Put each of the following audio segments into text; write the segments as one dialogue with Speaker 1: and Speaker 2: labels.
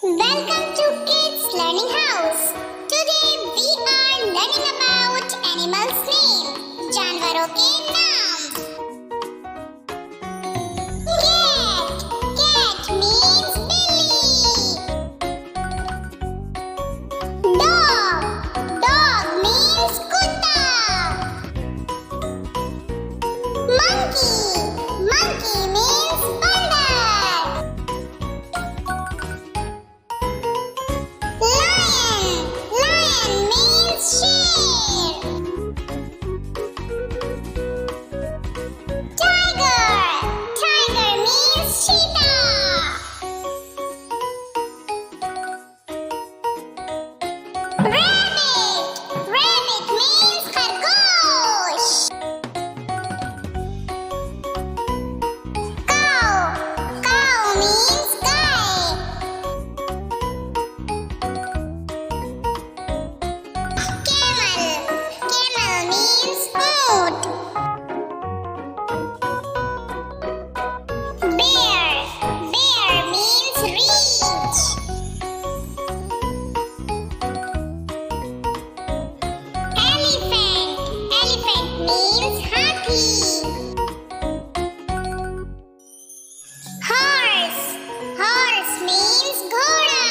Speaker 1: Welcome to Kids Learning House. Today we are learning about animals' name. जानवरों के नाम. Cat. Cat means Billy. Dog. Dog means कुत्ता. Monkey. Monkey means बंदर. Lion means sheep. Tiger means cheetah. Rabbit means खरगोश. Cow means गाय. Camel means ऊँट. Bear means reach. Elephant means happy. Horse means घोड़ा.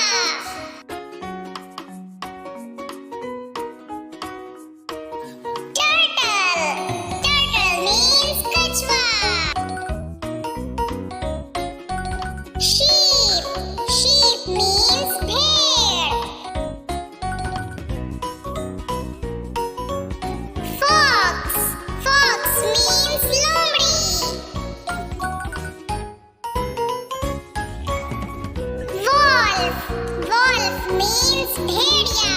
Speaker 1: Turtle means कछुआ. Sheep means भेड़. Fox means लोमड़ी. Wolf means भेड़िया.